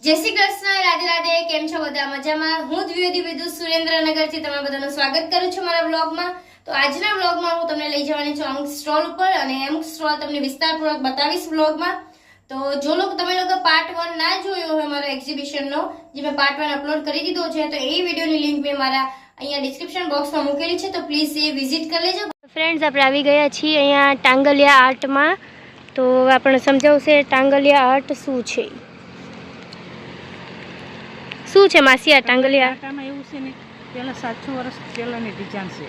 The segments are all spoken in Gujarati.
જય શ્રી કૃષ્ણ, રાધે રાધે. કેમ છો બધા? મજામાં? હું દ્વિવેદી વિદુષ સુરેન્દ્રનગરથી તમારા બધાનું સ્વાગત કરું છું મારા વ્લોગમાં. તો આજના વ્લોગમાં હું તમને લઈ જવાની છું અમુક સ્ટોલ ઉપર, અને અમુક સ્ટોલ તમને વિસ્તારપૂર્વક બતાવીશ વ્લોગમાં. તો જો તમે લોકો પાર્ટ 1 ના જોયો હોય મારા એક્ઝિબિશનનો, જે મેં પાર્ટ 1 અપલોડ કરી દીધો છે, તો એ વિડીયોની લિંક મેં મારા અહીંયા ડિસ્ક્રિપ્શન બોક્સમાં મૂકેલી છે, તો પ્લીઝ એ વિઝિટ કરી લેજો. ફ્રેન્ડ્સ, આપણે આવી ગયા છીએ અહીંયા ટાંગલિયા આર્ટમાં. તો આપણે સમજાવશે ટાંગલિયા આર્ટ શું છે. શું છે માસી આ ટાંગલિયા આટામાં? એવું છે ને, પહેલાં 700 વર્ષ પહેલાંની ડિઝાઇન છે.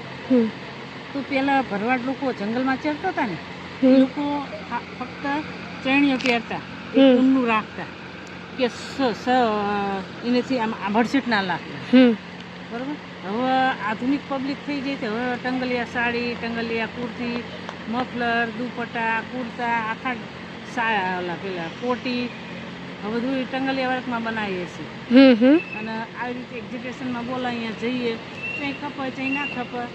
તો પહેલાં ભરવાડ લોકો જંગલમાં ચરતા હતા ને, એ લોકો ફક્ત ચરણીઓ પહેરતા, ઊનનું રાખતા કે એનેથી આમ ભડછીટ ના લાગતા. બરાબર. હવે આધુનિક પબ્લિક થઈ ગઈ તો હવે ટંગલિયા સાડી, ટંગલિયા કુર્તી, મફલર, દુપટ્ટા, કુર્તા, આખા ઓલા પેલા કોટી, હવે બધું ટંગલિયા વર્કમાં બનાવીએ છીએ. અને આવી રીતે એક્ઝિબિશનમાં બોલા અહીંયા જઈએ, ત્યાં ખપાય ત્યાં ના ખપાય,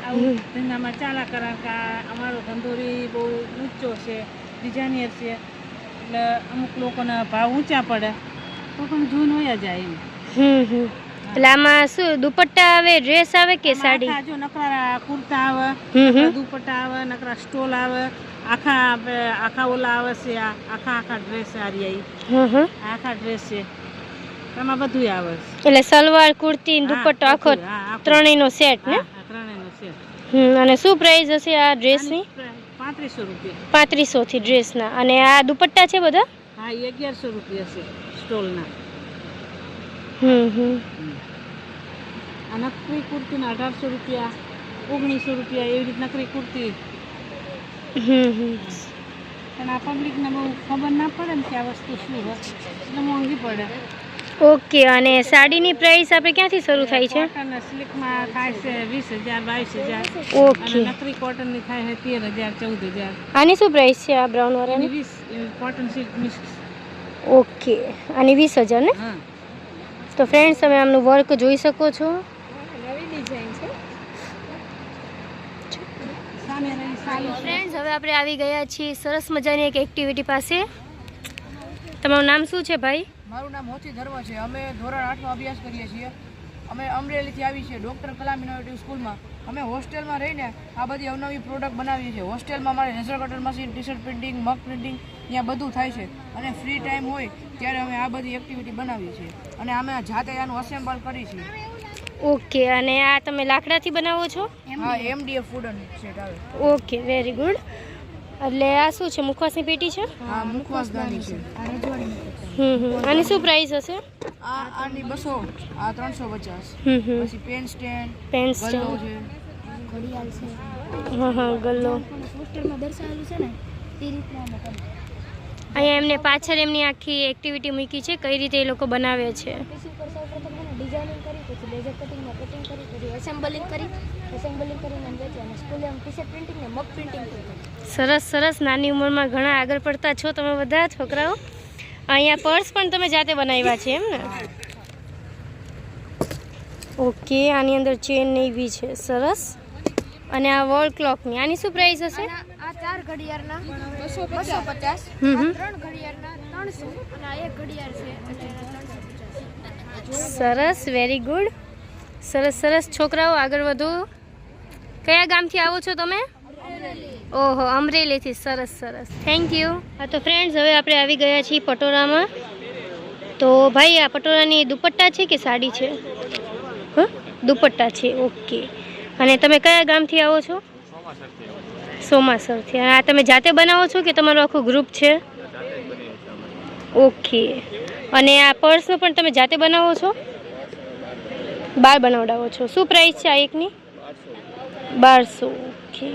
આવું ધંધામાં ચાલા કરા કે અમારો ધંધો બહુ ઊંચો છે, ડિઝાઇનર છે, એટલે અમુક લોકોના ભાવ ઊંચા પડે તો પણ જોઈને હોયા જાય એમ. એટલે આમાં શું દુપટ્ટા આવે, ડ્રેસ આવે કે સાડી? જો નકરા કુર્તા આવે, દુપટ્ટા આવે, નકરા સ્ટોલ આવે, આખા ઓલા આવે છે, આખા ડ્રેસ આખા ડ્રેસ છે, એમાં બધું આવે છે. એટલે સલવાર, કુર્તી, દુપટ્ટો આખો ત્રણેયનો સેટ ને? ત્રણેયનો સેટ. અને શું પ્રાઇસ હશે આ ડ્રેસની? 3500 રૂપિયા. 3500 થી ડ્રેસના. અને આ દુપટ્ટા છે બધા? હા, 1100 રૂપિયા છે સ્ટોલના. આ નકરી કુર્તીના 1800 રૂપિયા, 1900 રૂપિયા, એવી રીતે નકરી કુર્તી. પણ આ પબ્લિકને બહુ ખબર ના પડે ને કે આ વસ્તુ શું હોય, એટલે મોંઘી પડે. ઓકે. અને સાડીની પ્રાઇસ આપણે ક્યાંથી શરૂ થાય છે? કોટન સિલ્કમાં થાય છે 20000, 22000. ઓકે. નકરી કોટનની થાય છે 13000, 14000. આની શું પ્રાઇસ છે આ બ્રાઉન વાળાની? 20 કોટન સિલ્ક મિક્સ. ઓકે. આની 20000 ને? હા. તો ફ્રેન્ડ્સ, તમે આમનું વર્ક જોઈ શકો છો. નવી ડિઝાઇન છે. ફ્રેન્ડ્સ, હવે આપણે આવી ગયા છીએ સરસ મજાની એક એક્ટિવિટી પાસે. તમારું નામ શું છે ભાઈ? મારું નામ મોતી ધર્મ છે. અમે ધોરણ 8માં અભ્યાસ કરીએ છીએ. અમે અમરેલીથી આવી છીએ ડૉક્ટર કલામ ઇનોવેટિવ સ્કૂલમાં. અમે હોસ્ટેલમાં રહીને આ બધી અવનવી પ્રોડક્ટ બનાવીએ છીએ. હોસ્ટેલમાં અમારે laser cutter machine, T shirt printing, mug printing, ત્યાં બધું થાય છે. અને ફ્રી ટાઈમ હોય ત્યારે અમે આ બધી એક્ટિવિટી બનાવીએ છીએ, અને અમે જાતે આનું અસેમ્બલ કરીએ છીએ. ઓકે. અને આ તમે લાકડાથી બનાવો છો? હા, MDF વુડન સેટ આવે. Okay, very good. એટલે આ શું છે, મુખવાસની પેટી છે? હા, મુખવાસદાની છે. આની શું પ્રાઇસ હશે? આની 200, આ 350. પછી પેન સ્ટેન્ડ, પેન ગલ્લો સ્ટેન્ડ, છે, ઘડિયાળ છે. હા, ગલ્લો. પોસ્ટરમાં દર્શાવેલું છે ને તે રીતના અમે કરીએ. અહીંયા એમને પાછળ એમની આખી એક્ટિવિટી મૂકી છે, કઈ રીતે એ લોકો બનાવે છે. પીસી પર સૌપ્રથમ એને ડિઝાઇનિંગ કરી, પછી લેઝર કટિંગમાં કટિંગ કરી, પછી એસેમ્બલિંગ કરીને વેચી, અને સ્કૂલે ટી શર્ટ પ્રિન્ટિંગ ને મગ પ્રિન્ટિંગ કરી. સરસ સરસ. નાની ઉંમરમાં ઘણા આગળ પડતા છો તમે બધા છોકરાઓ. અહીંયા પર્સ પણ તમે જાતે બનાવ્યા છે એમ ને? ઓકે. આની અંદર ચેન ને એવી છે. સરસ. અને આ વોલ ક્લોકની આની શું પ્રાઇસ હશે? આ 4 ઘડિયાળના 250, 3 ઘડિયાળના 300, અને આ એક ઘડિયાળ છે એટલે 350. સરસ, વેરી ગુડ. સરસ સરસ. છોકરાઓ આગળ વધો. કયા ગામથી આવો છો તમે? ઓહો, અમરેલીથી. સરસ સરસ, થેન્ક યુ. હા, તો ફ્રેન્ડ્સ, હવે આપણે આવી ગયા છીએ પટોળામાં. તો ભાઈ, આ પટોળાની દુપટ્ટા છે કે સાડી છે? દુપટ્ટા છે. ઓકે. અને તમે કયા ગામથી આવો છો? સોમાસરથી. આ તમે જાતે બનાવો છો કે તમારું આખું ગ્રુપ છે? ઓકે. અને આ પર્સનો પણ તમે જાતે બનાવો છો? બાર બનાવડાવો છો. શું પ્રાઇસ છે આ એકની? 1200. ઓકે.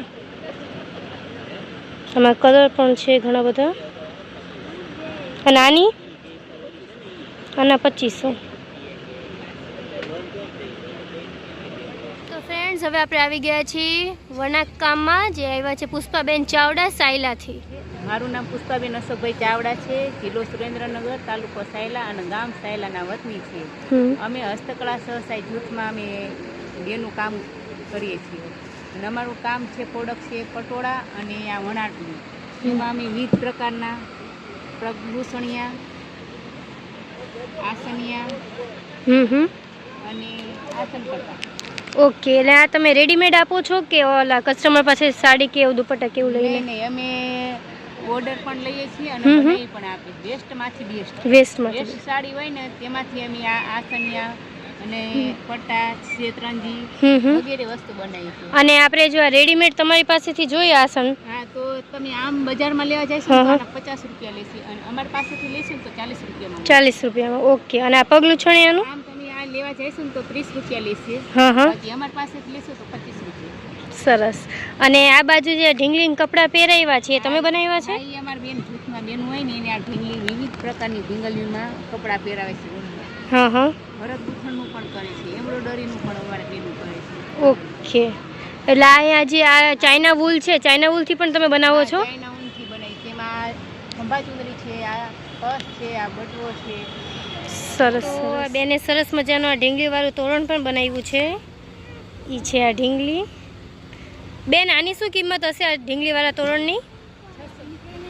આમાં કલર પણ છે ઘણા બધા. અને આના 2500. તો ફ્રેન્ડ્સ, હવે આપણે આવી ગયા છીએ વણાકકામમાં, જે આવ્યા છે પુષ્પાબેન ચાવડા સાયલાથી. મારું નામ પુષ્પાબેન અશોકભાઈ ચાવડા છે. જિલ્લો સુરેન્દ્રનગર, તાલુકો સાયલા અને ગામ સાયલાના વતની છીએ. અમે હસ્તકલા સહસાય જૂથમાં અમે બેનું કામ કરીએ છીએ. અને અમારું કામ છે પ્રોડક્ટ છે પટોળા અને આ વણાટનું. એમાં અમે વિવિધ પ્રકારના પ્રભૂષણિયા આસનિયા અને આસન કરતા. ઓકે, એટલે આ તમે રેડીમેડ આપો છો કે ઓલા કસ્ટમર પાસે સાડી કે એવું દુપટ્ટા કેવું લઈને? નહીં, અમે ઓર્ડર પણ લઈએ છીએ અને બનાવી પણ આપીએ. વેસ્ટમાંથી વેસ્ટમાંથી વેસ્ટ સાડી હોય ને તેમાંથી અમે આ આસનિયા અને પટ્ટા, શેતરંજી વગેરે વસ્તુ બનાવીએ છીએ. અને આપણે જો આ રેડીમેડ તમારી પાસેથી જોઈએ આસન, હા, તો તમે આમ બજારમાં લેવા જઈશું તો આના 50 રૂપિયા લેશે અને અમારી પાસેથી લેશું તો 40 રૂપિયામાં. 40 રૂપિયામાં. ઓકે, અને આ પગલું છણિયાનું? આમ તમે આ લેવા જઈશું ને તો 30 રૂપિયા લેશે. હા. બાકી અમારી પાસેથી લેશું તો 25 રૂપિયા. સરસ. અને આ બાજુ જે ઢીંગલીના કપડાં પહેરાવ્યા છે એ તમે બનાવ્યા છે? હા, એ અમારી બેન જૂથમાં બેન હોય ને એને આ ઢીંગલી વિવિધ પ્રકારની ઢીંગલીમાં કપડાં પહેરાવે છે. હા. ભરત ગૂંથણનું પણ કરે છે, એમ્બ્રોઇડરીનું પણ અમારે બેનું કરે છે. ઓકે, એટલે અહીંયા જે આ ચાઇના વૂલ છે, ચાઇના વૂલથી પણ તમે બનાવો છો? ચાઇના ઊનથી બનાવી. તેમાં ખંભા ચુંદડી છે, આ પર્સ છે, આ બટવો છે. સરસ. તો આ બેને સરસ મજાનું આ ઢીંગલીવાળું તોરણ પણ બનાવ્યું છે. એ છે આ ઢીંગલી. બેન, આની શું કિંમત હશે આ ઢીંગલીવાળા તોરણની?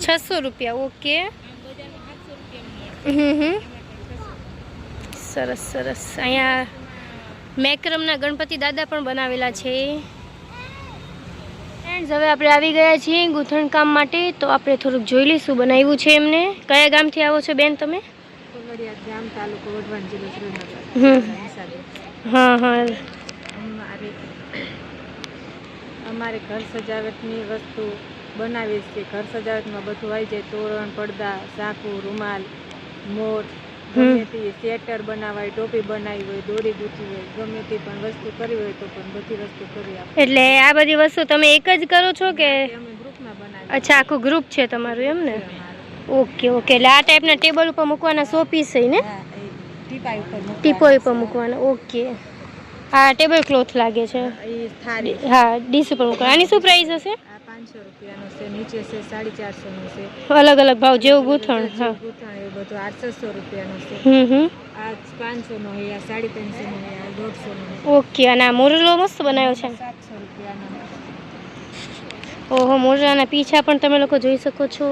600 રૂપિયા. ઓકે. સરસ. અહીંયા મેકરમના ગણપતિ દાદા પણ બનાવેલા છે. ફ્રેન્ડ્સ, હવે આપણે આવી ગયા છીએ ગૂંથણ કામ માટે, તો આપણે થોડુંક જોઈ લઈશું બનાવ્યું છે એમને. કયા ગામથી આવો છો બેન તમે? ગામ, તાલુકો વઢવાણ, જિલ્લો સુરેન્દ્રનગર. હા. અમારે ઘર સજાવટની વસ્તુ બનાવીએ છીએ. ઘર સજાવટમાં બધું આવી જાય. તોરણ, પડદા, સાકુ, રૂમાલ, મોર, ગમે તે સ્વેટર બનાવાય, ટોપી બનાવી હોય, દોરી ગૂંથી હોય, ગમે તે પણ વસ્તુ કરવી હોય તો પણ બધી વસ્તુ કરી આપે. એટલે આ બધી વસ્તુ તમે એક જ કરો છો કે? અમે ગ્રુપમાં બનાવીએ. અચ્છા, આખું ગ્રુપ છે તમારું એમ ને? ઓકે. એટલે આ ટાઈપના ટેબલ ઉપર મૂકવાના શો પીસ છે ને? ટીપોય ઉપર મૂકવાના. ઓકે. આ ટેબલ ક્લોથ લાગે છે. હા, ડીશ ઉપર મૂકવાના. આની શું પ્રાઇસ હશે? 500 રૂપિયાનો છે, નીચે છે 450 નો છે. અલગ અલગ ભાવ જેવું ગૂંથણ. હા, ગૂંથણ એવું બધું 800 રૂપિયાનો છે. આ 500 નો છે, આ 350 નો છે, આ 150 નો છે. ઓકે. અને આ મોરલો મસ્ત બનાવ્યો છે. 700 રૂપિયાનો. ઓહો, મોરલાના પીછા પણ તમે લોકો જોઈ શકો છો.